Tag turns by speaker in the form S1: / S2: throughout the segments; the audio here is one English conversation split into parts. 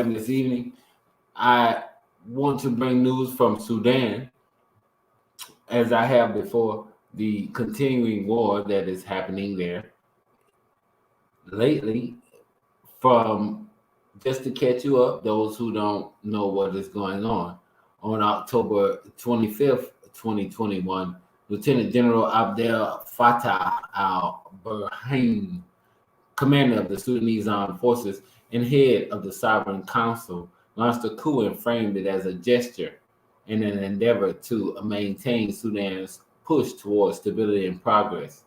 S1: this evening. I want to bring news from Sudan, as I have before, the continuing war that is happening there lately. From just to catch you up, those who don't know what is going on October 25th, 2021, Lieutenant General Abdel Fattah al-Burhan, commander of the Sudanese Armed Forces and head of the Sovereign Council, launched a coup and framed it as a gesture in an endeavor to maintain Sudan's push towards stability and progress.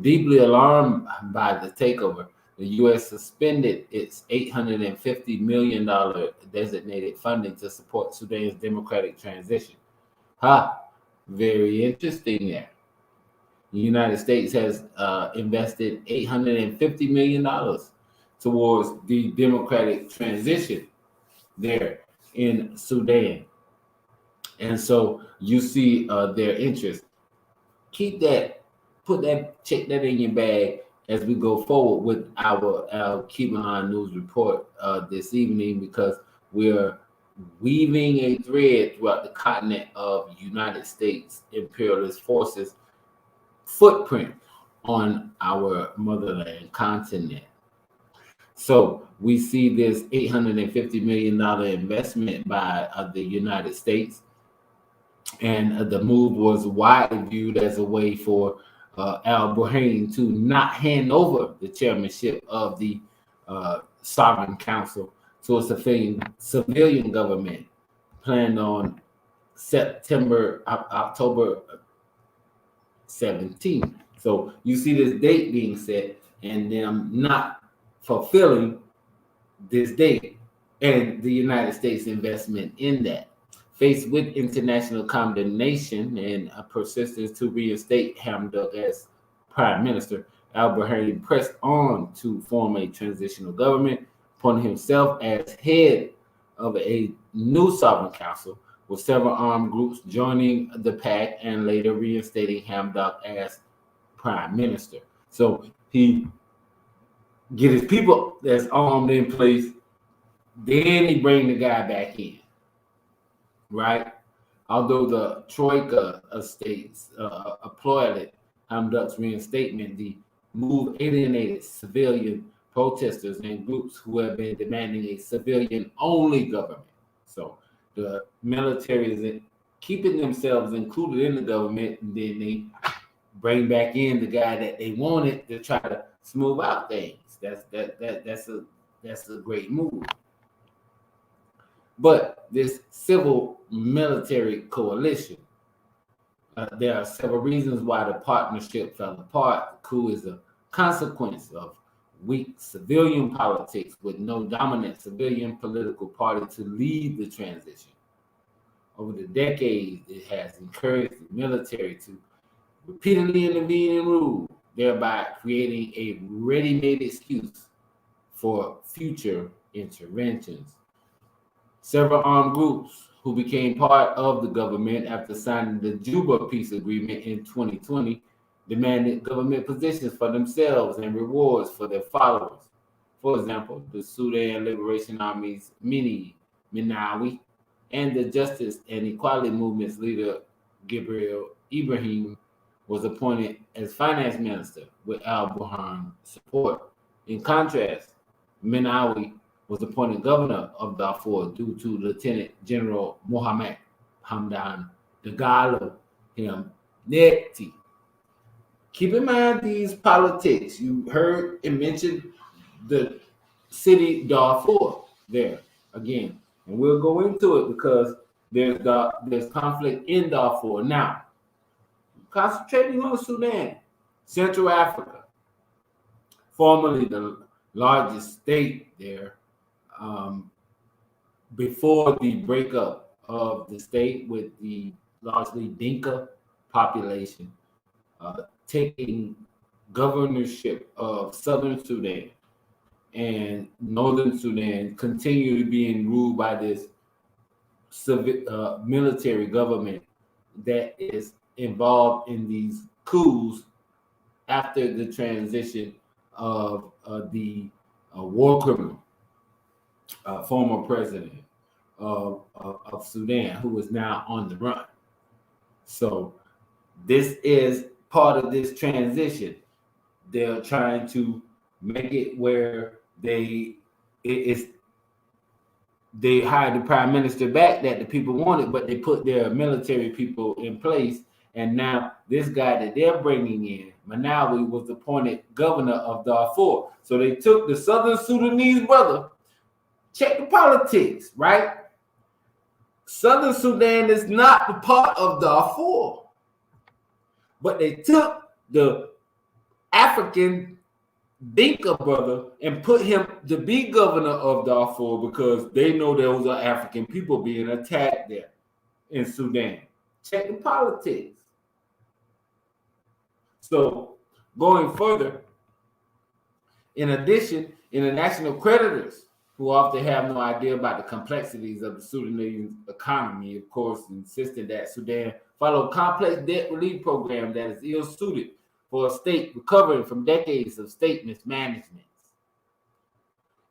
S1: Deeply alarmed by the takeover, the U.S. suspended its $850 million designated funding to support Sudan's democratic transition. Very interesting there. The United States has invested $850 million towards the democratic transition there in Sudan. And so you see their interest. Keep that, check that in your bag as we go forward with our Keep On News report this evening, because we're weaving a thread throughout the continent of United States imperialist forces footprint on our motherland continent. So we see this $850 million investment by the United States, and the move was widely viewed as a way for al-Burhan to not hand over the chairmanship of the Sovereign Council to a civilian government planned on October 17th. So you see this date being set and them not fulfilling this date and the United States investment in that. Faced with international condemnation and a persistence to reinstate Hamdok as prime minister, al-Burhan pressed on to form a transitional government, appointing himself as head of a new sovereign council, with several armed groups joining the pack and later reinstating Hamdok as prime minister. So he get his people that's armed in place, then he bring the guy back in. Right? Although the Troika states applauded Hamdok's reinstatement, the move alienated civilian protesters and groups who have been demanding a civilian-only government. So the military is keeping themselves included in the government, and then they bring back in the guy that they wanted to try to smooth out things. That's a great move. But this civil military coalition, there are several reasons why the partnership fell apart. The coup is a consequence of weak civilian politics with no dominant civilian political party to lead the transition. Over the decades, it has encouraged the military to repeatedly intervene and rule, thereby creating a ready-made excuse for future interventions. Several armed groups who became part of the government after signing the Juba peace agreement in 2020 demanded government positions for themselves and rewards for their followers. For example, the Sudan Liberation Army's Minawi and the Justice and Equality Movement's leader Gabriel Ibrahim was appointed as finance minister with al-Burhan support. In contrast, Minawi was appointed governor of Darfur due to Lieutenant General Mohammed Hamdan Dagalo Hemeti. Keep in mind these politics. You heard and mentioned the city Darfur there again, and we'll go into it because there's conflict in Darfur now. Concentrating on Sudan, Central Africa, formerly the largest state there. Before the breakup of the state with the largely Dinka population taking governorship of Southern Sudan, and Northern Sudan continue to be ruled by this military government that is involved in these coups after the transition of the war criminal. former president of Sudan, who is now on the run. So this is part of this transition. They're trying to make it where they hired the prime minister back that the people wanted, but they put their military people in place. And now this guy that they're bringing in, Manawi, was appointed governor of Darfur. So they took the Southern Sudanese brother. Check the politics, right? Southern Sudan is not the part of Darfur, but they took the African Dinka brother and put him to be governor of Darfur because they know those are African people being attacked there in Sudan. Check the politics. So going further, in addition, international creditors who often have no idea about the complexities of the Sudanese economy, of course, insisted that Sudan follow a complex debt relief program that is ill-suited for a state recovering from decades of state mismanagement.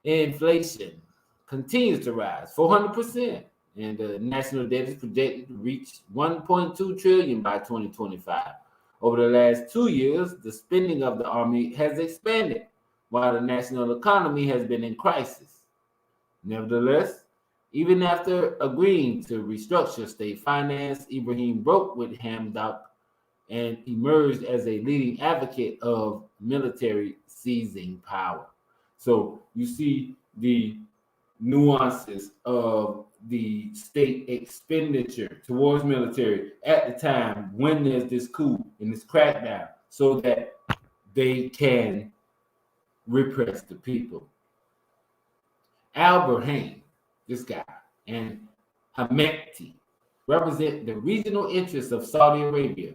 S1: Inflation continues to rise 400%, and the national debt is projected to reach $1.2 trillion by 2025. Over the last 2 years, the spending of the army has expanded, while the national economy has been in crisis. Nevertheless, even after agreeing to restructure state finance, Ibrahim broke with Hamdok and emerged as a leading advocate of military seizing power. So you see the nuances of the state expenditure towards military at the time when there's this coup and this crackdown, so that they can repress the people. Al-Burhan, this guy, and Hemedti represent the regional interests of Saudi Arabia,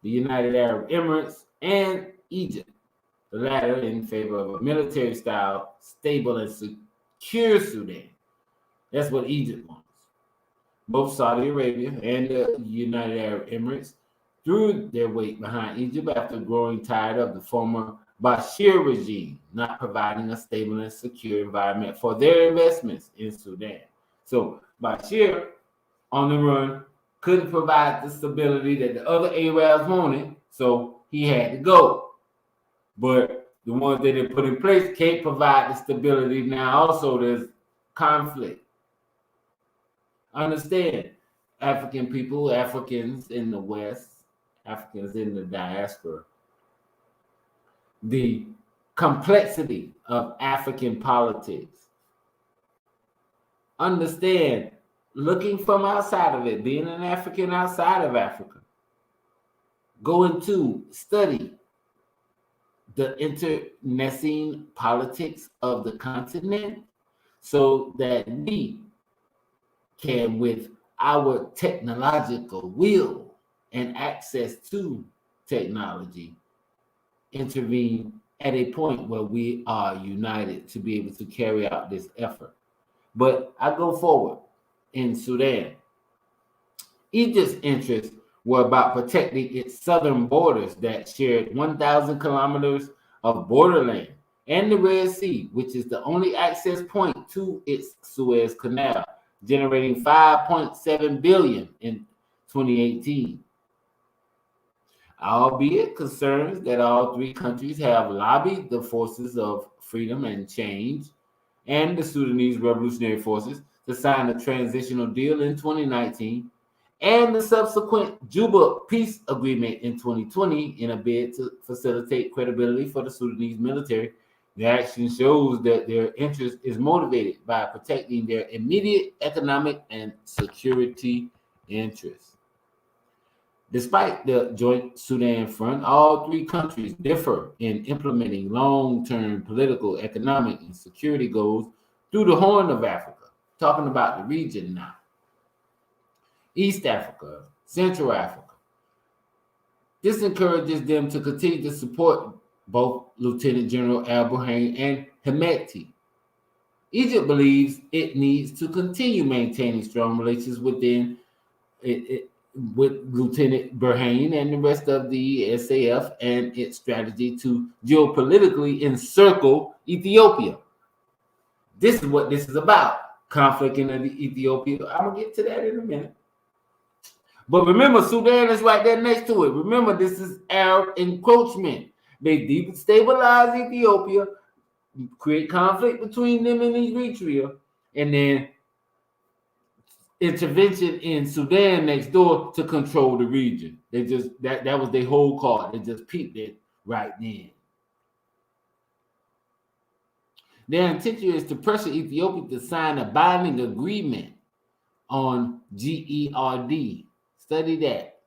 S1: the United Arab Emirates, and Egypt, the latter in favor of a military-style, stable, and secure Sudan. That's what Egypt wants. Both Saudi Arabia and the United Arab Emirates threw their weight behind Egypt after growing tired of the former Bashir regime not providing a stable and secure environment for their investments in Sudan. So Bashir, on the run, couldn't provide the stability that the other Arabs wanted, so he had to go. But the ones that they put in place can't provide the stability now. Also, there's conflict. Understand, African people, Africans in the West, Africans in the diaspora, the complexity of African politics. Understand, looking from outside of it, being an African outside of Africa, going to study the internecine politics of the continent so that we can, with our technological will and access to technology, intervene at a point where we are united to be able to carry out this effort. But I go forward in Sudan. Egypt's interests were about protecting its southern borders that shared 1,000 kilometers of borderland and the Red Sea, which is the only access point to its Suez Canal, generating $5.7 billion in 2018. Albeit concerns that all three countries have lobbied the forces of freedom and change and the Sudanese Revolutionary Forces to sign a transitional deal in 2019 and the subsequent Juba peace agreement in 2020 in a bid to facilitate credibility for the Sudanese military. The action shows that their interest is motivated by protecting their immediate economic and security interests. Despite the Joint Sudan Front, all three countries differ in implementing long-term political, economic, and security goals through the Horn of Africa. Talking about the region now. East Africa, Central Africa. This encourages them to continue to support both Lieutenant General Al-Burhan and Hemedti. Egypt believes it needs to continue maintaining strong relations with Lieutenant Burhan and the rest of the SAF and its strategy to geopolitically encircle Ethiopia. This is what this is about. Conflict in Ethiopia. I'm going to get to that in a minute. But remember, Sudan is right there next to it. Remember, this is Arab encroachment. They destabilize Ethiopia, create conflict between them and Eritrea, and then intervention in Sudan next door to control the region. They just that was their whole card. They just peeped it right then. Their intention is to pressure Ethiopia to sign a binding agreement on GERD. Study that.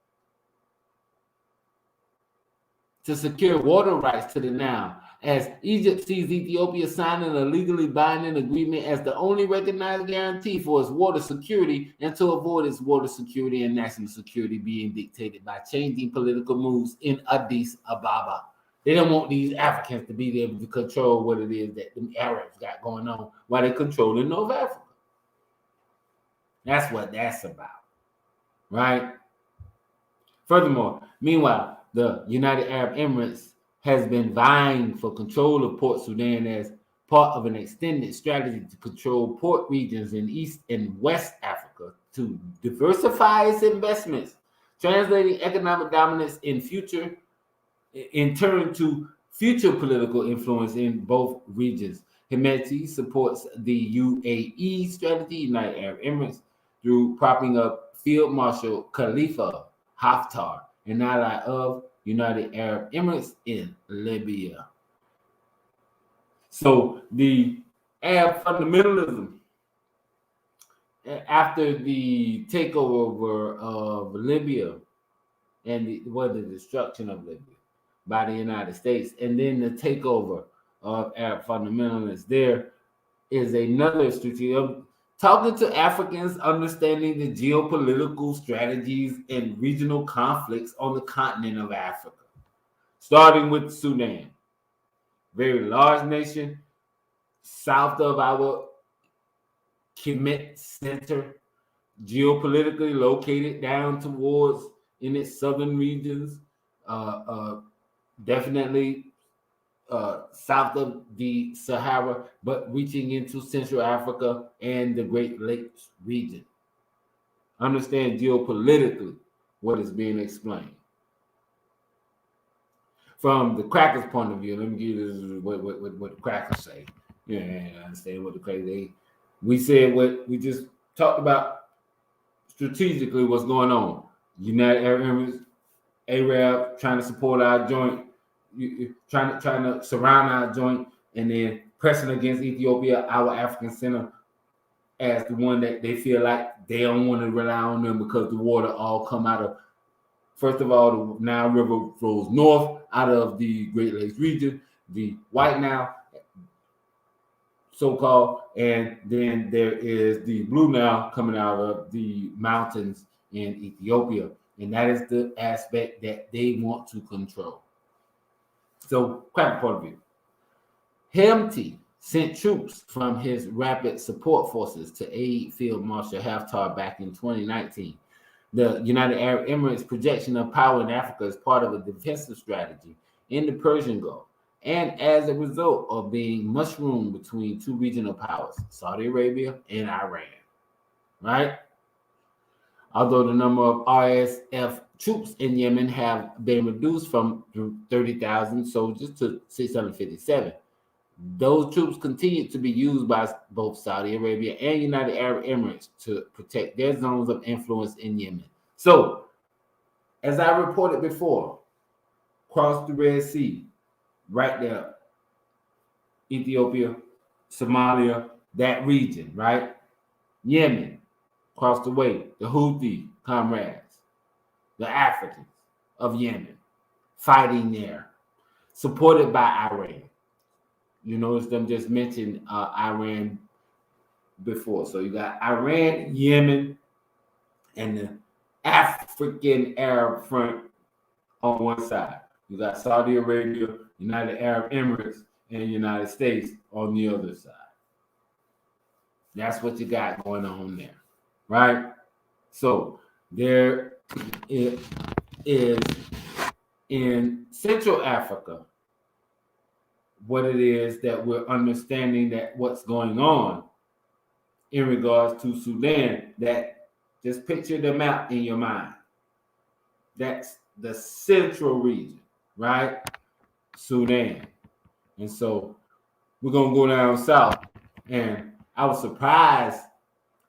S1: To secure water rights to the Nile, as Egypt sees Ethiopia signing a legally binding agreement as the only recognized guarantee for its water security, and to avoid its water security and national security being dictated by changing political moves in Addis Ababa. They don't want these Africans to be able to control what it is that the Arabs got going on while they're controlling North Africa. That's what that's about, right? Furthermore, meanwhile, the United Arab Emirates has been vying for control of Port Sudan as part of an extended strategy to control port regions in East and West Africa to diversify its investments, translating economic dominance in turn to future political influence in both regions. Emirates supports the UAE strategy, United Arab Emirates, through propping up Field Marshal Khalifa Haftar, an ally of United Arab Emirates in Libya. So the Arab fundamentalism after the takeover of Libya and the destruction of Libya by the United States, and then the takeover of Arab fundamentalists, there is another strategy of talking to Africans, understanding the geopolitical strategies and regional conflicts on the continent of Africa, starting with Sudan, very large nation, south of our Kemet center, geopolitically located down towards in its southern regions, definitely south of the Sahara, but reaching into Central Africa and the Great Lakes region. Understand geopolitically what is being explained. From the crackers' point of view, let me give you what the crackers say. Yeah, I understand what the crazy. We said what we just talked about strategically. What's going on? United Arab Emirates, Arab trying to support our joint, trying to surround our joint, and then pressing against Ethiopia, our African center, as the one that they feel like they don't want to rely on them because the water all come out of. First of all, the Nile River flows north out of the Great Lakes region, the White Nile, so-called, and then there is the Blue Nile coming out of the mountains in Ethiopia, and that is the aspect that they want to control. So, crack point of view. Hemti sent troops from his rapid support forces to aid Field Marshal Haftar back in 2019. The United Arab Emirates' projection of power in Africa is part of a defensive strategy in the Persian Gulf, and as a result of being mushroomed between two regional powers, Saudi Arabia and Iran, right? Although the number of RSF troops in Yemen have been reduced from 30,000 soldiers to 657, those troops continue to be used by both Saudi Arabia and United Arab Emirates to protect their zones of influence in Yemen. So, as I reported before, cross the Red Sea, right there, Ethiopia, Somalia, that region, right? Yemen, across the way, the Houthi comrades, the Africans of Yemen, fighting there, supported by Iran. You notice them just mentioned Iran before. So you got Iran, Yemen, and the African Arab Front on one side. You got Saudi Arabia, United Arab Emirates, and United States on the other side. That's what you got going on there, right? So there it is in Central Africa. what it is that we're understanding that what's going on in regards to Sudan. That just picture the map in your mind. That's the central region, right? Sudan. And so we're gonna go down south. And I was surprised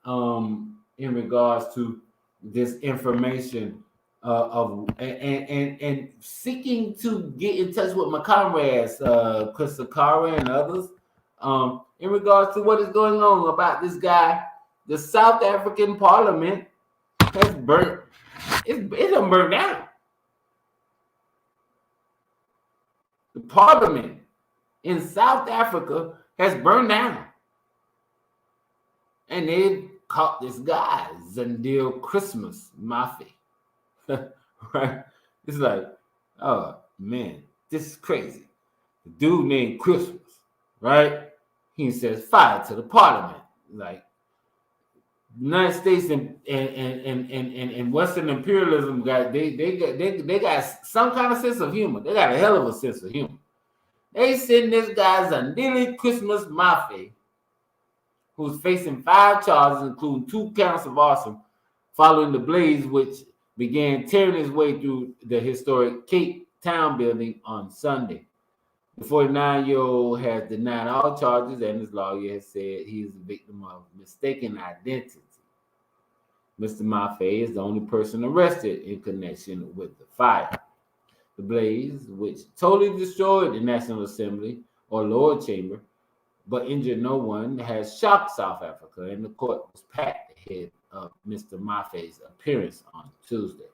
S1: in regards to this information and seeking to get in touch with my comrades, Chris Sakara and others, in regards to what is going on about this guy. The South African Parliament has burnt. It done burned down. The Parliament in South Africa has burned down, and they caught this guy Zandil Christmas Mafi. Right? It's like, oh man, this is crazy. The dude named Christmas, right? He says fire to the Parliament. Like United States and Western imperialism they got some kind of sense of humor. They got a hell of a sense of humor. They send this guy Zandili Christmas Mafi, who's facing 5 charges, including 2 counts of arson, following the blaze which began tearing its way through the historic Cape Town building on Sunday. The 49-year-old has denied all charges, and his lawyer has said he is a victim of mistaken identity. Mr. Mafe is the only person arrested in connection with the fire. The blaze, which totally destroyed the National Assembly or lower chamber, but injured no one, has shocked South Africa, and the court was packed ahead of Mr. Mafe's appearance on Tuesday.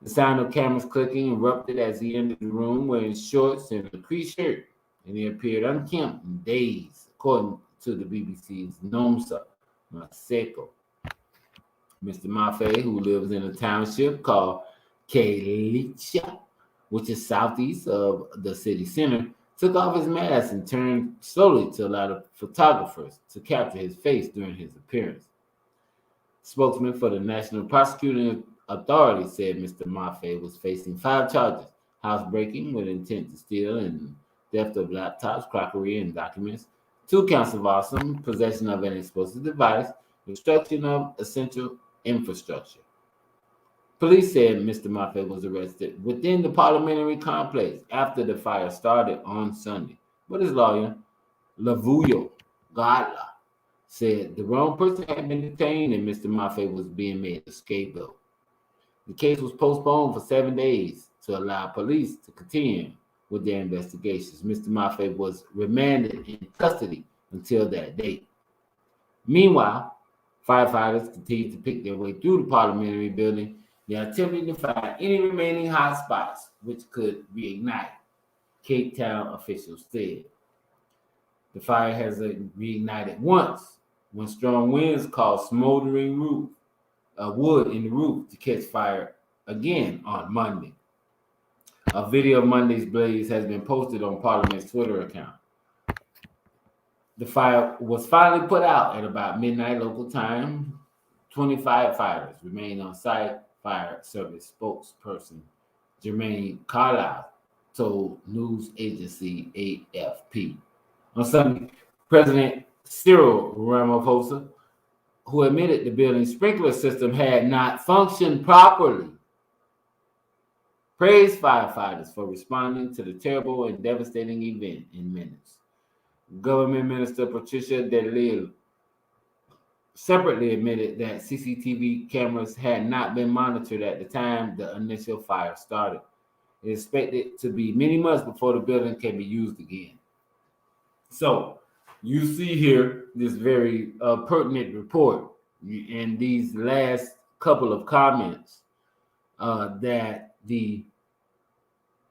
S1: The sound of cameras clicking erupted as he entered the room wearing shorts and a creased shirt, and he appeared unkempt and dazed, according to the BBC's Nomsa Maseko. Mr. Mafe, who lives in a township called Kelicha, which is southeast of the city center, took off his mask and turned slowly to allow the photographers to capture his face during his appearance. Spokesman for the National Prosecuting Authority said Mr. Mafe was facing 5 charges: housebreaking with intent to steal and theft of laptops, crockery, and documents, 2 counts of arson, possession of an explosive device, destruction of essential infrastructure. Police said Mr. Mafe was arrested within the parliamentary complex after the fire started on Sunday, but his lawyer, Lavuyo Gala, said the wrong person had been detained and Mr. Mafe was being made a scapegoat. The case was postponed for 7 days to allow police to continue with their investigations. Mr. Mafe was remanded in custody until that date. Meanwhile, firefighters continued to pick their way through the parliamentary building. They are attempting to find any remaining hot spots which could reignite, Cape Town officials said. The fire has reignited once when strong winds caused smoldering wood in the roof to catch fire again on Monday. A video of Monday's blaze has been posted on Parliament's Twitter account. The fire was finally put out at about midnight local time. 25 fighters remain on site, fire service spokesperson Jermaine Carlisle told news agency AFP. On Sunday, President Cyril Ramaphosa, who admitted the building's sprinkler system had not functioned properly, praised firefighters for responding to the terrible and devastating event in minutes. Government Minister Patricia De Lille separately admitted that CCTV cameras had not been monitored at the time the initial fire started. It is expected to be many months before the building can be used again. So you see here this very pertinent report and these last couple of comments that the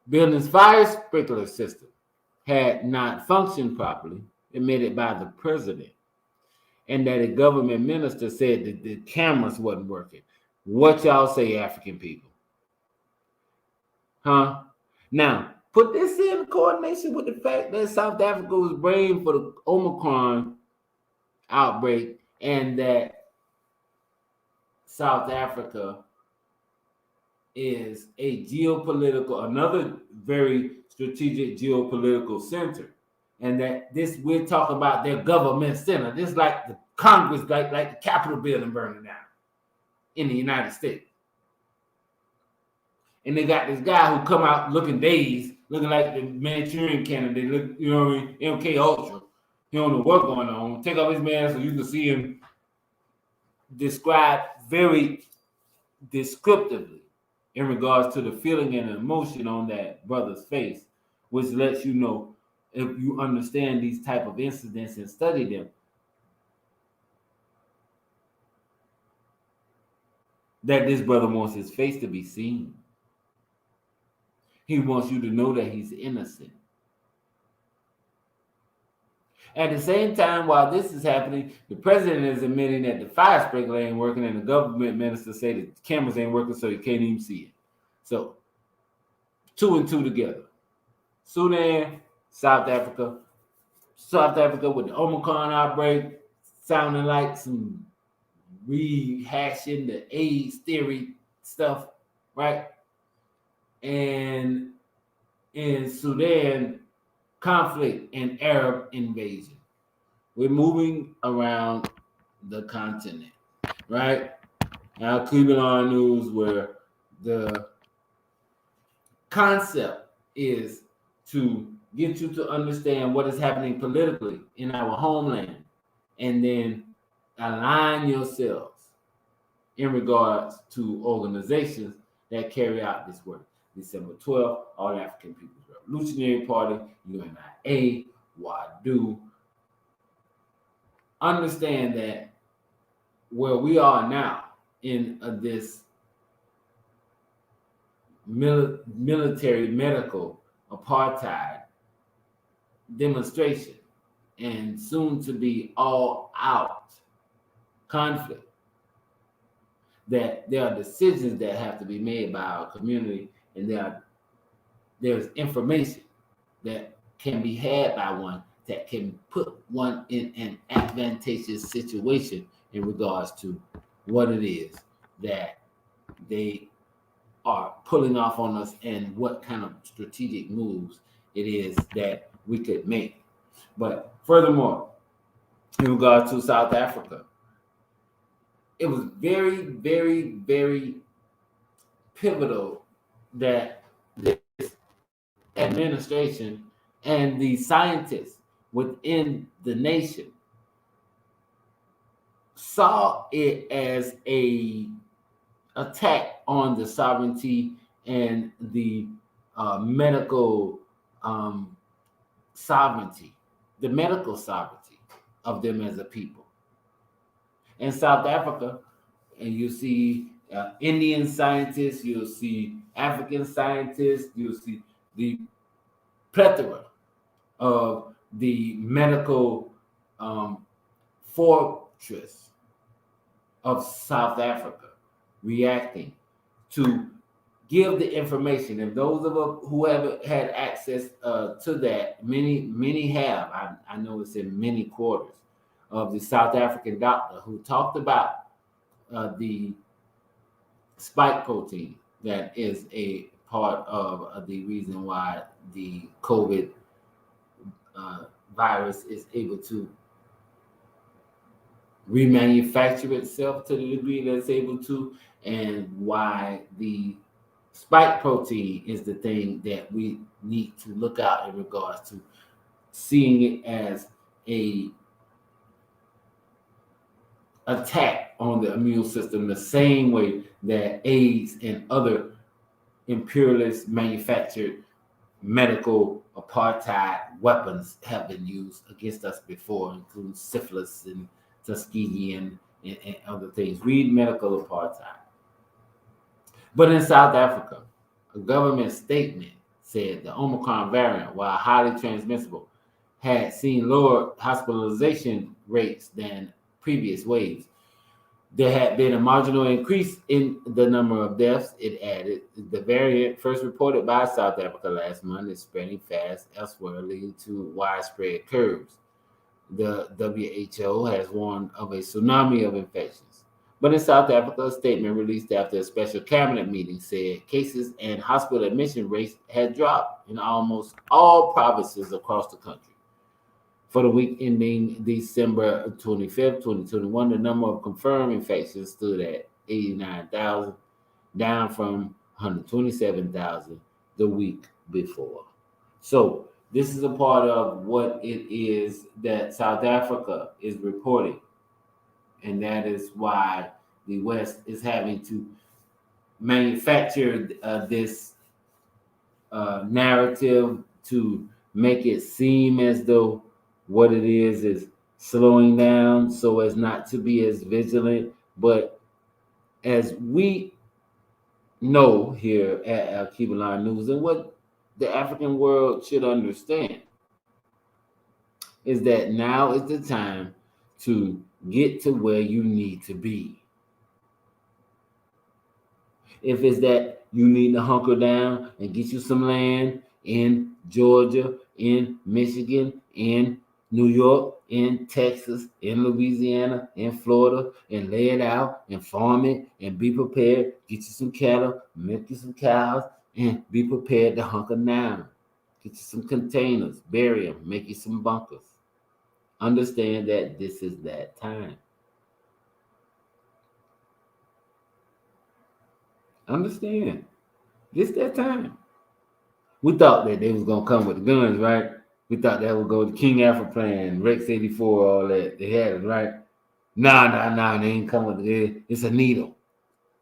S1: building's fire sprinkler system had not functioned properly, admitted by the president, and that a government minister said that the cameras wasn't working. What y'all say, African people? Huh? Now, put this in coordination with the fact that South Africa was blamed for the Omicron outbreak and that South Africa is another very strategic geopolitical center. And that this, we're talking about their government center. This is like the Congress, like the Capitol building burning down in the United States. And they got this guy who come out looking dazed, looking like the Manchurian candidate, look, you know what I mean, MK Ultra. He don't know what's going on. Take off his mask so you can see him describe very descriptively in regards to the feeling and emotion on that brother's face, which lets you know, if you understand these type of incidents and study them, that this brother wants his face to be seen. He wants you to know that he's innocent. At the same time, while this is happening, the president is admitting that the fire sprinkler ain't working, and the government minister say the cameras ain't working, so you can't even see it. So, 2 and 2 together. Sudan, South Africa with the Omicron outbreak, sounding like some rehashing the AIDS theory stuff, right? And in Sudan, conflict and Arab invasion. We're moving around the continent, right? Now, Cleveland on News, where the concept is to get you to understand what is happening politically in our homeland, and then align yourselves in regards to organizations that carry out this work. December 12th, All African People's Revolutionary Party, UNIA, WADU. Understand that where we are now in this military medical apartheid demonstration and soon to be all out conflict, that there are decisions that have to be made by our community, and there's information that can be had by one that can put one in an advantageous situation in regards to what it is that they are pulling off on us and what kind of strategic moves it is that we could make. But furthermore, in regard to South Africa, it was very, very, very pivotal that this administration and the scientists within the nation saw it as a attack on the sovereignty and the medical sovereignty, the medical sovereignty of them as a people. In South Africa, and you see Indian scientists, you'll see African scientists, you'll see the plethora of the medical fortress of South Africa reacting to give the information. And those of us who haven't had access to that, many have. I know it's in many quarters of the South African doctor who talked about the spike protein that is a part of the reason why the COVID virus is able to remanufacture itself to the degree that it's able to, and why the spike protein is the thing that we need to look out in regards to seeing it as a attack on the immune system, the same way that AIDS and other imperialist manufactured medical apartheid weapons have been used against us before, including syphilis and Tuskegee and other things. Read medical apartheid. But in South Africa, a government statement said the Omicron variant, while highly transmissible, had seen lower hospitalization rates than previous waves. There had been a marginal increase in the number of deaths. It added, the variant first reported by South Africa last month is spreading fast elsewhere, leading to widespread curves. The WHO has warned of a tsunami of infections, But in South Africa, a statement released after a special cabinet meeting said cases and hospital admission rates had dropped in almost all provinces across the country. For the week ending December 25th, 2021, the number of confirmed infections stood at 89,000, down from 127,000 the week before. So this is a part of what it is that South Africa is reporting. And that is why the West is having to manufacture this narrative to make it seem as though what it is slowing down so as not to be as vigilant. But as we know here at Al Kibalan News, and what the African world should understand, is that now is the time to get to where you need to be. If it's that you need to hunker down and get you some land in Georgia, in Michigan, in New York, in Texas, in Louisiana, in Florida, and lay it out and farm it and be prepared. Get you some cattle, milk you some cows, and be prepared to hunker down. Get you some containers, bury them, make you some bunkers. Understand that this is that time. Understand. This that time. We thought that they was gonna come with the guns, right? We thought that would go to King Alpha Plan, Rex 84, all that. They had it, right? Nah, they ain't come with it. It's a needle.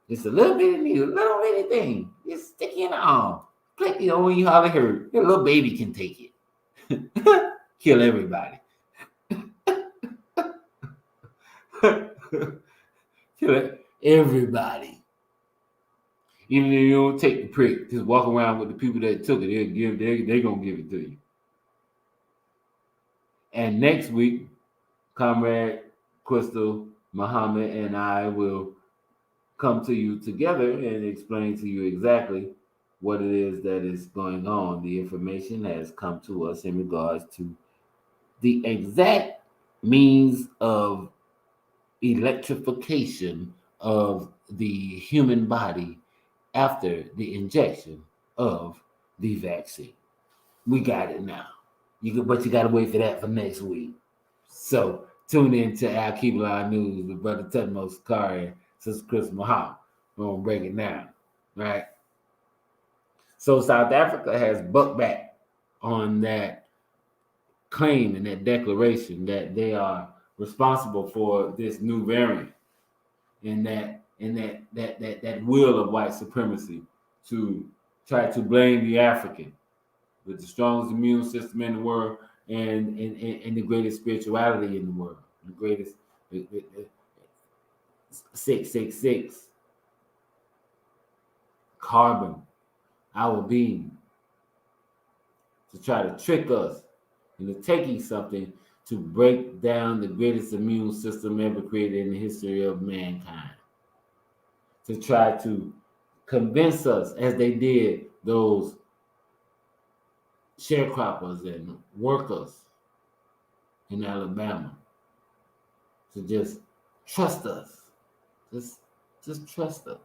S1: It's a little bitty needle, little bitty thing. It's sticky in the arm. Click, when you hardly hurt. Your little baby can take it. Kill everybody. Kill everybody. Even if you don't take the prick, just walk around with the people that took it. They're gonna give it to you. And next week, Comrade Crystal, Muhammad, and I will come to you together and explain to you exactly what it is that is going on. The information has come to us in regards to the exact means of electrification of the human body after the injection of the vaccine. We got it now. But you got to wait for that for next week. So tune in to Al Kibalan News with Brother Tutmos Sakari and Sister Chris Muhammad. We're going to break it down, right? So South Africa has bucked back on that claim and that declaration that they are responsible for this new variant and that will of white supremacy to try to blame the African with the strongest immune system in the world and the greatest spirituality in the world, the greatest 666 carbon, our being, to try to trick us into taking something to break down the greatest immune system ever created in the history of mankind, to try to convince us, as they did those sharecroppers and workers in Alabama, to just trust us. Just trust us.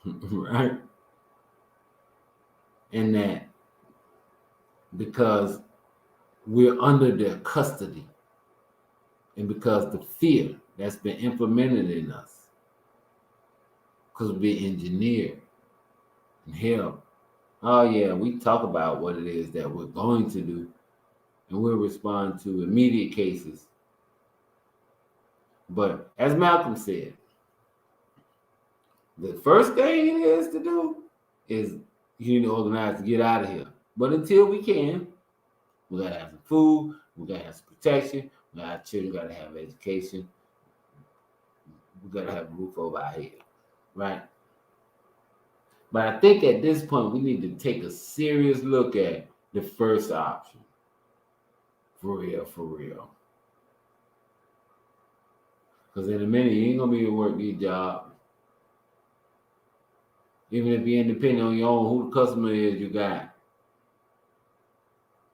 S1: Right? And that because we're under their custody and because the fear that's been implemented in us, because we're engineered and hell, oh yeah, we talk about what it is that we're going to do and we'll respond to immediate cases. But as Malcolm said, the first thing it is to do is you need to organize to get out of here. But until we can, we gotta have some food, we gotta have some protection, we gotta have children, we gotta have education, we gotta have a roof over our head, right? But I think at this point we need to take a serious look at the first option. For real. Because in a minute you ain't gonna be able to work these jobs. Even if you're independent on your own, who the customer is you got.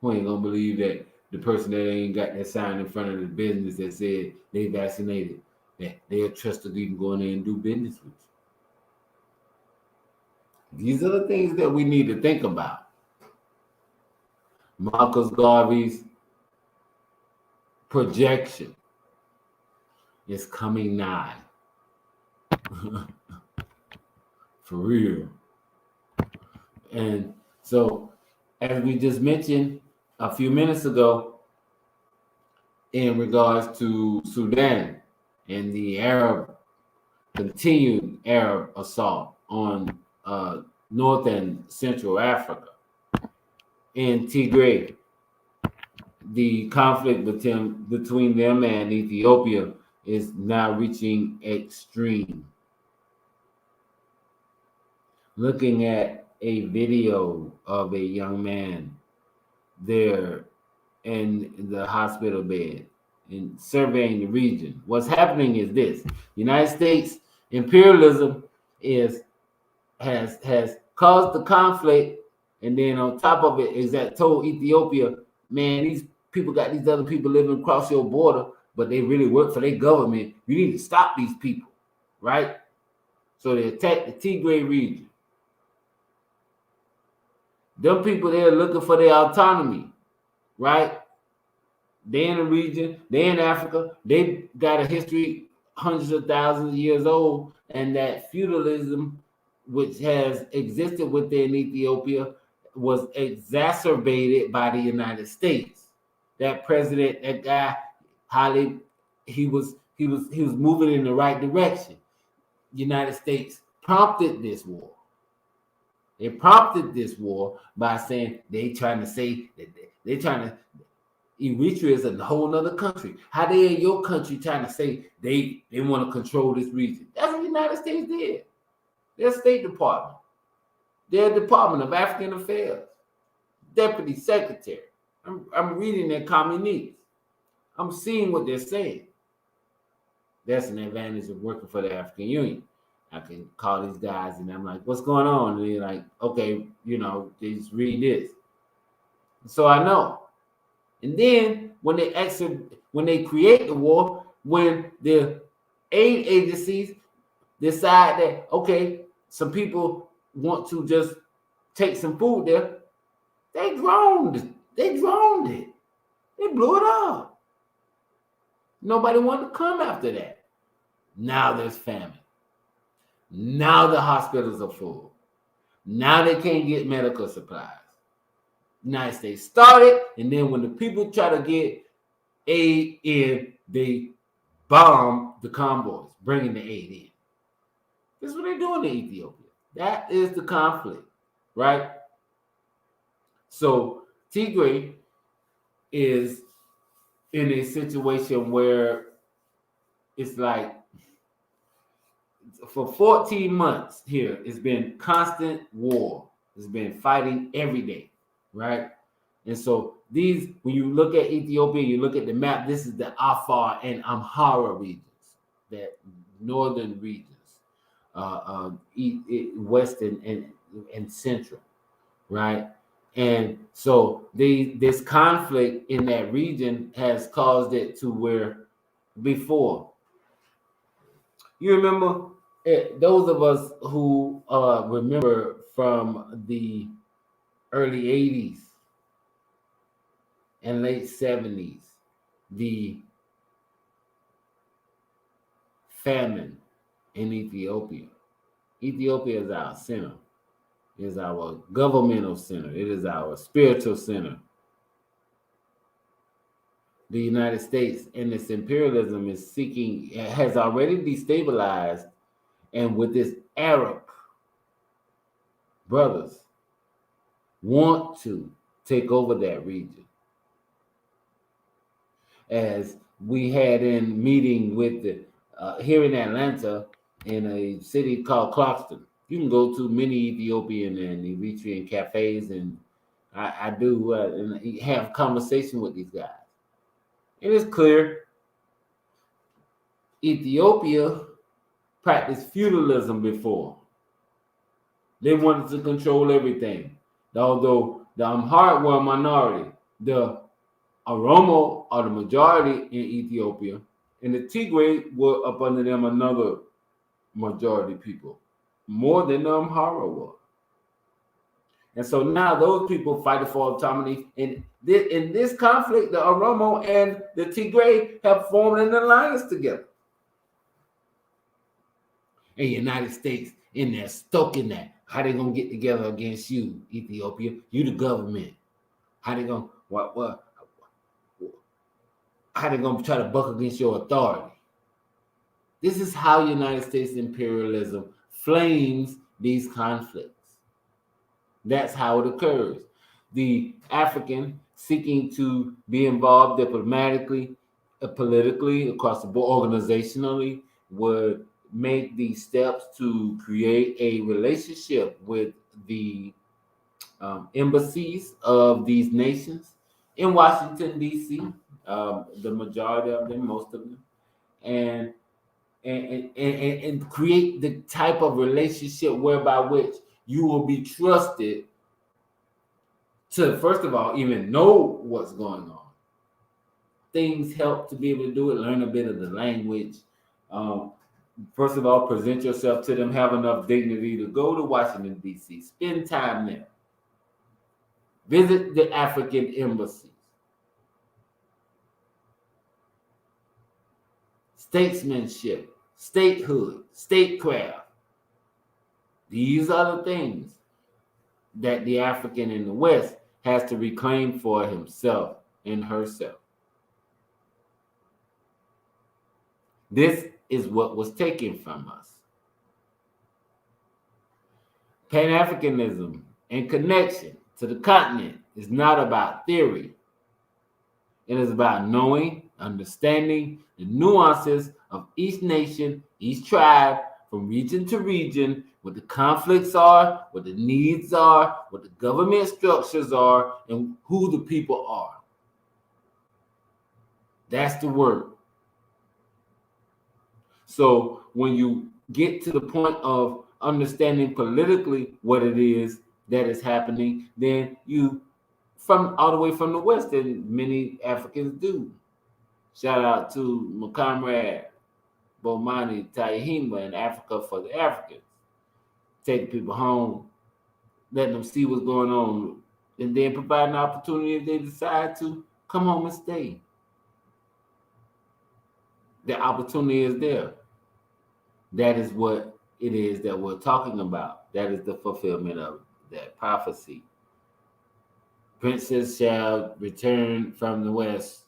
S1: Who ain't gonna believe that the person that ain't got that sign in front of the business that said they vaccinated that they'll trust to even go in there and do business with you. These are the things that we need to think about. Marcus Garvey's projection is coming nigh. For real. And so, as we just mentioned a few minutes ago, in regards to Sudan and the continued Arab assault on North and Central Africa, in Tigray, the conflict between them and Ethiopia is now reaching extreme. Looking at a video of a young man there in the hospital bed and surveying the region. What's happening is this: United States imperialism has caused the conflict, and then on top of it is that told Ethiopia, man, these people got these other people living across your border, but they really work for their government. You need to stop these people, right? So they attacked the Tigray region. Them people there looking for their autonomy, right? They in the region, they in Africa, they got a history hundreds of thousands of years old, and that feudalism, which has existed within Ethiopia, was exacerbated by the United States. That president, that guy, he was moving in the right direction. United States prompted this war. They prompted this war by saying they trying to say that they trying to. Eritrea is a whole nother country. How they in your country trying to say they want to control this region? That's what the United States did. Their State Department, their Department of African Affairs, Deputy Secretary. I'm reading their communiques. I'm seeing what they're saying. That's an advantage of working for the African Union. I can call these guys and I'm like, what's going on? And they're like, okay, they just read this. So I know. And then when they create the war, when the aid agencies decide that, okay, some people want to just take some food there, they droned it. They blew it up. Nobody wanted to come after that. Now there's famine. Now the hospitals are full. Now they can't get medical supplies. United States started, and then when the people try to get aid in, they bomb the convoys, bringing the aid in. This is what they're doing in Ethiopia. That is the conflict, right? So Tigray is in a situation where it's like for 14 months here, it's been constant war. It's been fighting every day. Right? And so when you look at Ethiopia, you look at the map, this is the Afar and Amhara regions, that northern regions, west and central, right? And so this conflict in that region has caused it to where before, you remember, those of us who remember from the early 80s and late 70s, the famine in Ethiopia. Ethiopia is our center, is our governmental center, it is our spiritual center. The United States and its imperialism has already destabilized, and with its Arab brothers, want to take over that region. As we had in meeting with here in Atlanta in a city called Clarkston. You can go to many Ethiopian and Eritrean cafes, and I do and have conversation with these guys. It is clear Ethiopia practiced feudalism before. They wanted to control everything. Although the Amharic were a minority, the Oromo are the majority in Ethiopia, And the Tigray were up under them another majority people, more than the Amhara was. And so now those people fighting for autonomy. And in this conflict, the Oromo and the Tigray have formed an alliance together. And the United States in there stoking that. How they gonna get together against you, Ethiopia? You the government. How they gonna how they gonna try to buck against your authority? This is how United States imperialism flames these conflicts. That's how it occurs. The African seeking to be involved diplomatically, politically, across the board, organizationally, would make these steps to create a relationship with the embassies of these nations in Washington, D.C., the majority of them, most of them, and create the type of relationship whereby which you will be trusted to, first of all, even know what's going on. Things help to be able to do it, learn a bit of the language. First of all, present yourself to them, have enough dignity to go to Washington, D.C., spend time there. Visit the African embassies. Statesmanship, statehood, statecraft. These are the things that the African in the West has to reclaim for himself and herself. This is what was taken from us. Pan-Africanism and connection to the continent is not about theory. It is about knowing, understanding the nuances of each nation, each tribe, from region to region, what the conflicts are, what the needs are, what the government structures are, and who the people are. That's the work. So when you get to the point of understanding politically what it is that is happening, then you, from all the way from the West, and many Africans do. Shout out to my comrade Bomani Tayahimba in Africa for the Africans. Taking people home, letting them see what's going on, and then provide an opportunity if they decide to come home and stay. The opportunity is there. That is what it is that we're talking about. That is the fulfillment of that prophecy. Princes shall return from the west.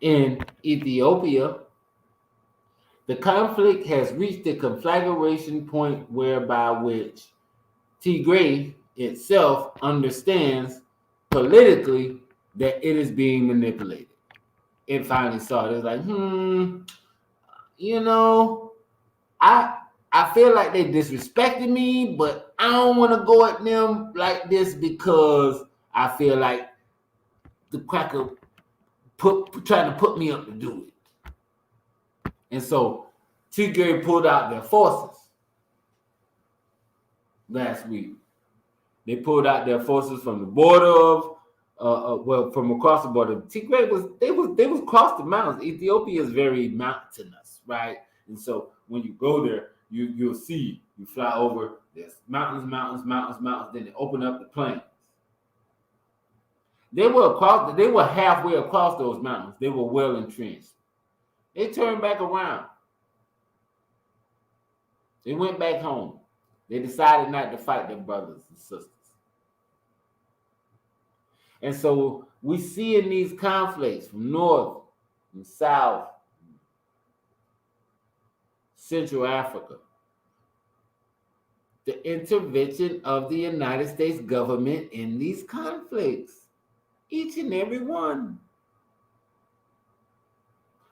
S1: In Ethiopia, the conflict has reached a conflagration point whereby which Tigray itself understands politically that it is being manipulated. It finally saw it. It's like, I feel like they disrespected me, but I don't want to go at them like this because I feel like the cracker trying to put me up to do it. And so Tigray pulled out their forces last week. They pulled out their forces from the border of from across the border. Tigray was across the mountains. Ethiopia is very mountainous, right? And so when you go there, you'll see, you fly over, there's mountains, then they open up the plains. They were halfway across those mountains. They were well entrenched. They turned back around. They went back home. They decided not to fight their brothers and sisters. And so we see in these conflicts from North and South, Central Africa, the intervention of the United States government in these conflicts. Each and every one.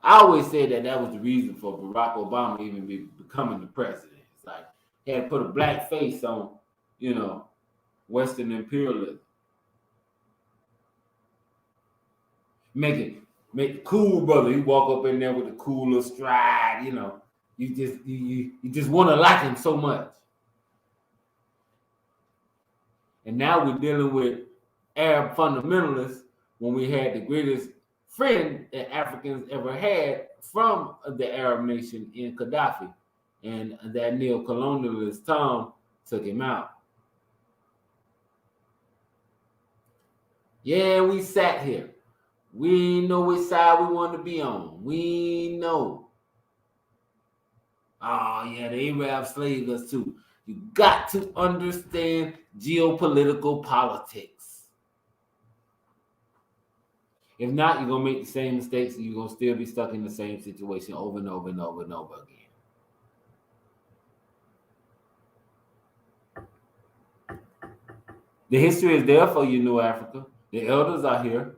S1: I always say that was the reason for Barack Obama even becoming the president. It's like he had to put a black face on, Western imperialism. Make it cool, brother. You walk up in there with a cooler stride, You just want to like him so much. And now we're dealing with Arab fundamentalists when we had the greatest friend that Africans ever had from the Arab nation in Gaddafi. And that neo-colonialist Tom took him out. Yeah, we sat here. We know which side we want to be on. We know. Oh, yeah, the Arabs slaved us too. You got to understand geopolitical politics. If not, you're going to make the same mistakes and you're going to still be stuck in the same situation over and over and over and over again. The history is there for you, New Africa. The elders are here.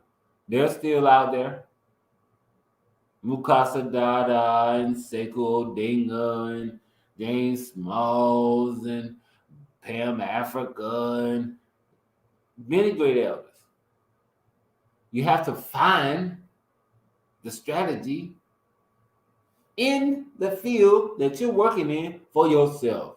S1: They're still out there. Mukasa Dada and Sekou Odinga and James Smalls and Pam Africa and many great elders. You have to find the strategy in the field that you're working in for yourself.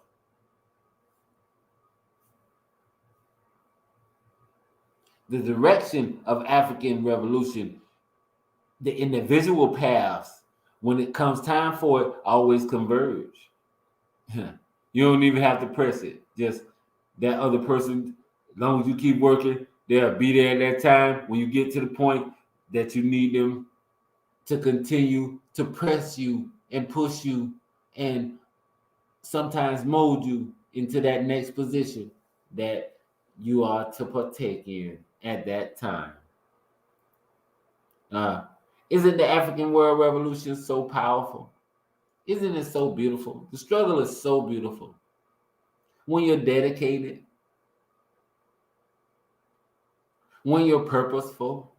S1: The direction of African revolution, the individual paths, when it comes time for it, always converge. You don't even have to press it. Just that other person, as long as you keep working, they'll be there at that time when you get to the point that you need them to continue to press you and push you and sometimes mold you into that next position that you are to partake in at that time. Isn't the African World Revolution so powerful? Isn't it so beautiful? The struggle is so beautiful. When you're dedicated, when you're purposeful,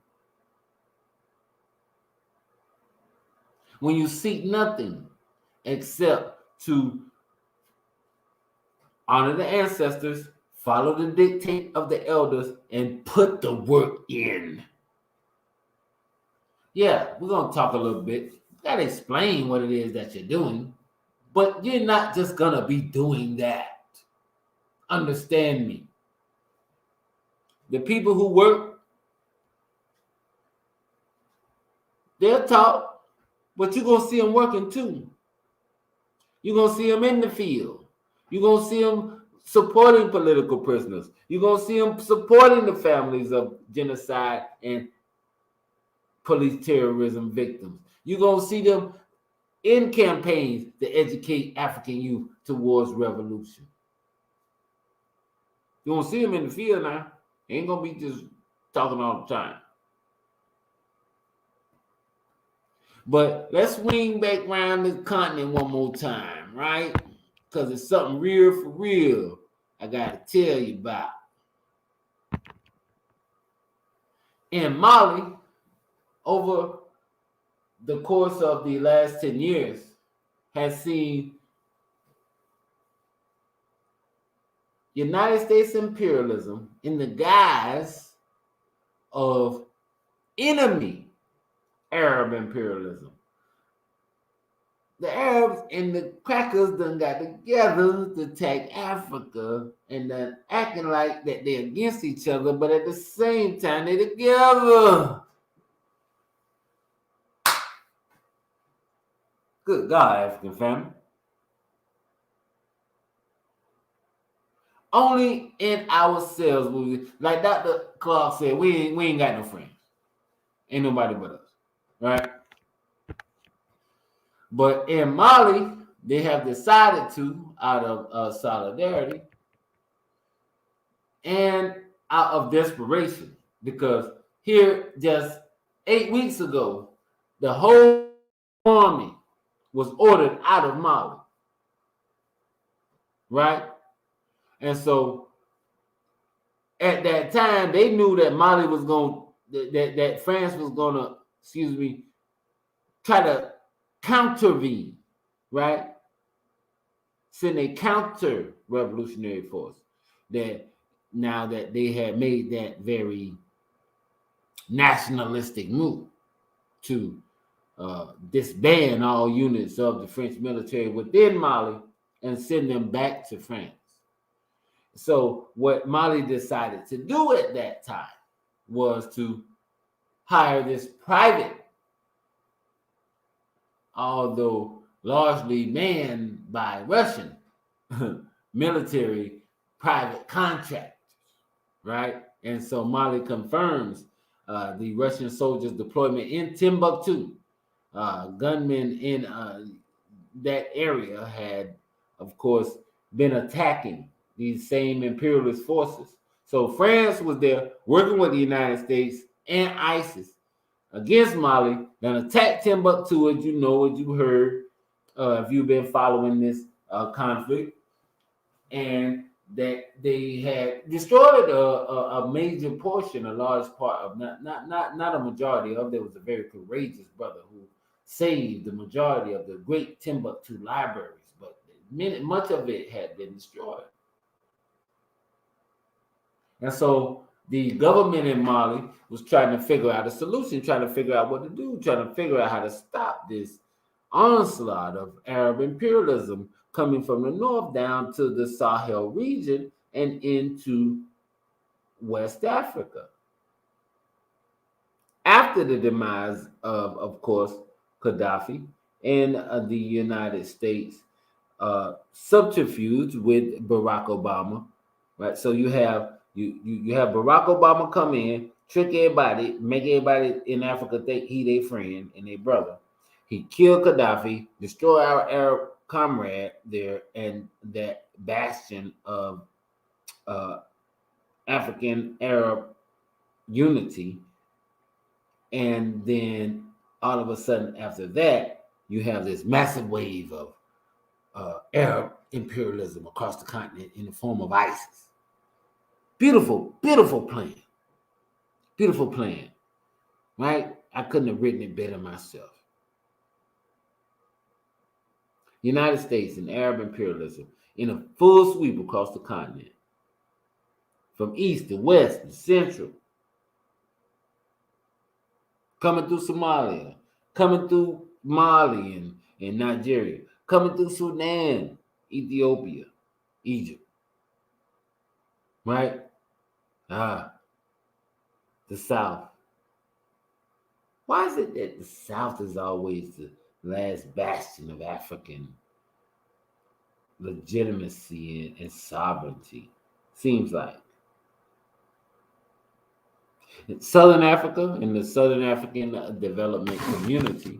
S1: when you seek nothing except to honor the ancestors, follow the dictate of the elders, and put the work in. Yeah, we're going to talk a little bit. You got to explain what it is that you're doing, but you're not just going to be doing that. Understand me. The people who work, they're taught, but you're going to see them working too. You're going to see them in the field. You're going to see them supporting political prisoners. You're going to see them supporting the families of genocide and police terrorism victims. You're going to see them in campaigns to educate African youth towards revolution. You're going to see them in the field now. They ain't going to be just talking all the time. But let's swing back around the continent one more time, right? Because it's something real for real I got to tell you about. In Mali, over the course of the last 10 years, has seen United States imperialism in the guise of enemy Arab imperialism. The Arabs and the crackers done got together to attack Africa and then acting like that they're against each other, but at the same time they're together. Good God, African family. Only in ourselves will we, like Dr. Clark said, we ain't got no friends. Ain't nobody but us, right? But in Mali, they have decided to, out of solidarity and out of desperation, because here just 8 weeks ago, the whole army was ordered out of Mali, right? And so at that time, they knew that Mali was going, that France was going to, try to countervene, right? Send a counter-revolutionary force. That now that they had made that very nationalistic move to disband all units of the French military within Mali and send them back to France. So what Mali decided to do at that time was to hire this private, although largely manned by Russian military private contractors, right? And so Mali confirms the Russian soldiers' deployment in Timbuktu. Gunmen in that area had, of course, been attacking these same imperialist forces. So France was there working with the United States and ISIS against Mali, then attacked Timbuktu, as you know, as you heard, if you've been following this conflict, and that they had destroyed a major portion, a large part of, not a majority of. There was a very courageous brother who saved the majority of the great Timbuktu libraries, but much of it had been destroyed. And so the government in Mali was trying to figure out a solution, trying to figure out what to do, trying to figure out how to stop this onslaught of Arab imperialism coming from the north down to the Sahel region and into West Africa. After the demise of course, Gaddafi and the United States subterfuge with Barack Obama, right? So you have Barack Obama come in, trick everybody, make everybody in Africa think he their friend and their brother. He killed Gaddafi, destroy our Arab comrade there, and that bastion of African Arab unity. And then all of a sudden after that, you have this massive wave of Arab imperialism across the continent in the form of ISIS. Beautiful, beautiful plan. Beautiful plan, right? I couldn't have written it better myself. United States and Arab imperialism in a full sweep across the continent, from east to west to central, coming through Somalia, coming through Mali and Nigeria, coming through Sudan, Ethiopia, Egypt, right? The South. Why is it that the South is always the last bastion of African legitimacy and sovereignty? Seems like. Southern Africa and the Southern African Development Community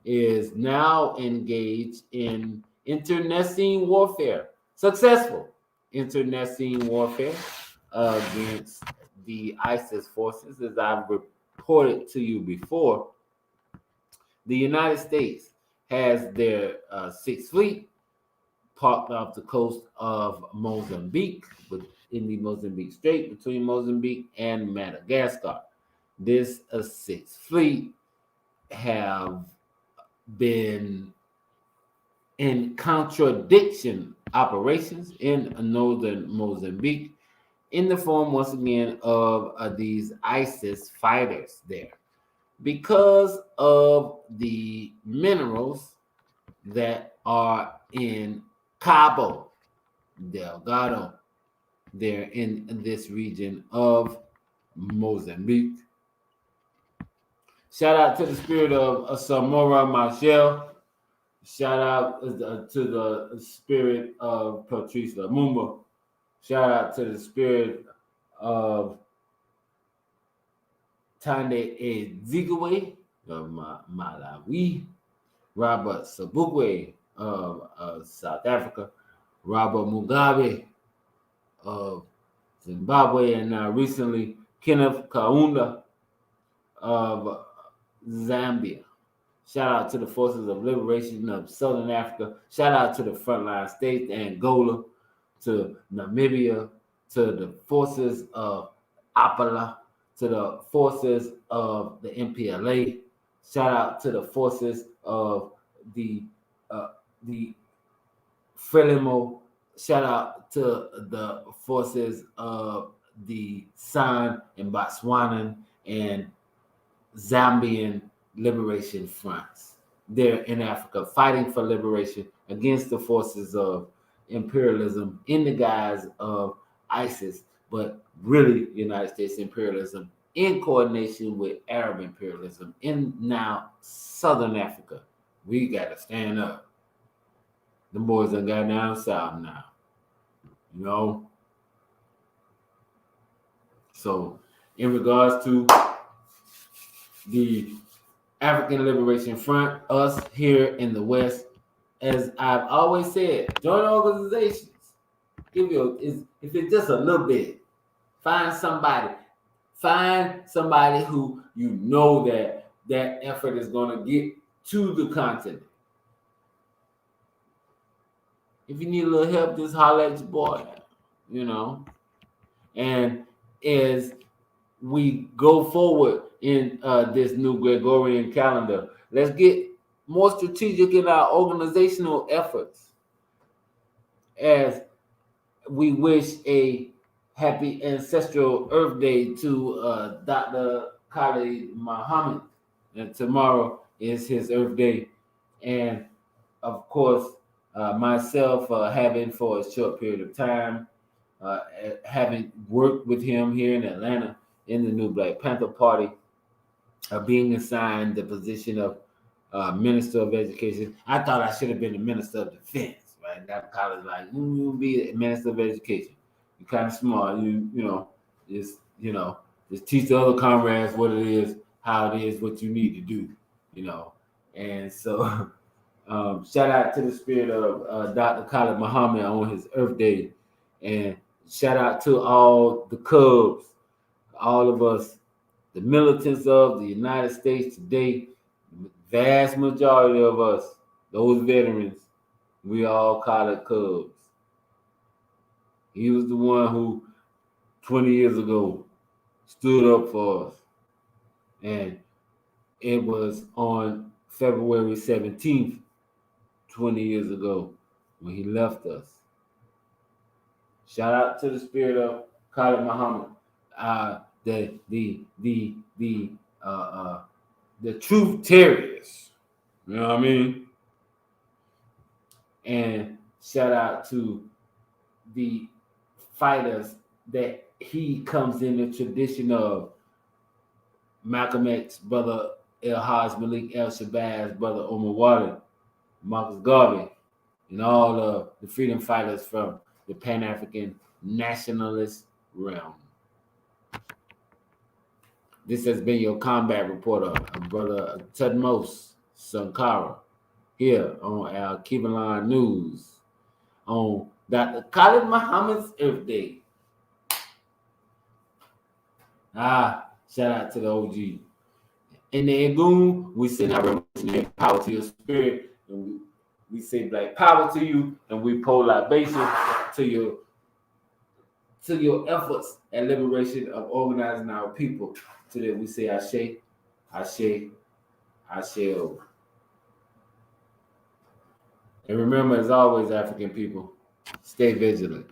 S1: is now engaged in internecine warfare, successful internecine warfare against the ISIS forces. As I've reported to you before, the United States has their Sixth Fleet parked off the coast of Mozambique, in the Mozambique Strait between Mozambique and Madagascar. This Sixth Fleet have been in contradiction operations in northern Mozambique in the form, once again, of these ISIS fighters there, because of the minerals that are in Cabo Delgado there in this region of Mozambique. Shout out to the spirit of Samora Machel. Shout out to the spirit of Patrice Lumumba. Shout out to the spirit of Tande Ezigwe of Malawi. Robert Sobukwe of South Africa. Robert Mugabe of Zimbabwe, and now recently Kenneth Kaunda of Zambia. Shout out to the Forces of Liberation of Southern Africa. Shout out to the frontline states, Angola, to Namibia, to the forces of APALA, to the forces of the MPLA. Shout out to the forces of the Frelimo. Shout out to the forces of the San and Botswanan and Zambian liberation fronts. They're in Africa fighting for liberation against the forces of imperialism in the guise of ISIS, but really United States imperialism in coordination with Arab imperialism in now Southern Africa. We got to stand up. The boys done got down south now. You know? So, in regards to the African Liberation Front, us here in the West, as I've always said, join organizations. If it's just a little bit, find somebody who you know that effort is going to get to the continent. If you need a little help, just holler at your boy, you know. And as we go forward in this new Gregorian calendar, let's get more strategic in our organizational efforts as we wish a happy ancestral Earth Day to Dr. Khalid Muhammad. And tomorrow is his Earth Day. And of course, myself having for a short period of time, having worked with him here in Atlanta in the new Black Panther Party, being assigned the position of Minister of Education. I thought I should have been the Minister of Defense, right? Dr. Collins like, you'll be a Minister of Education. You're kind of smart. Just teach the other comrades what it is, how it is, what you need to do, And so shout out to the spirit of Dr. Khalid Muhammad on his Earth Day. And shout out to all the Cubs, all of us, the militants of the United States today, the vast majority of us, those veterans, we all call it Cubs. He was the one who 20 years ago stood up for us. And it was on February 17th, 20 years ago, when he left us. Shout out to the spirit of Khalid Muhammad, the truth terriers. You know what I mean? And shout out to the fighters that he comes in the tradition of. Malcolm X, brother El-Haj Malik El-Shabazz, brother Omar Wally, Marcus Garvey, and all of the freedom fighters from the Pan-African nationalist realm. This has been your combat reporter, brother Tudmos Sankara, here on our Kivalan News on Dr. Khalid Muhammad's Earth Day. Shout out to the OG. In the Egun, we send our revolutionary power to your spirit, and we say black power to you, and we pour libation to your efforts at liberation of organizing our people. So that we say Ashe, Ashe, Ashe. And remember, as always, African people, stay vigilant.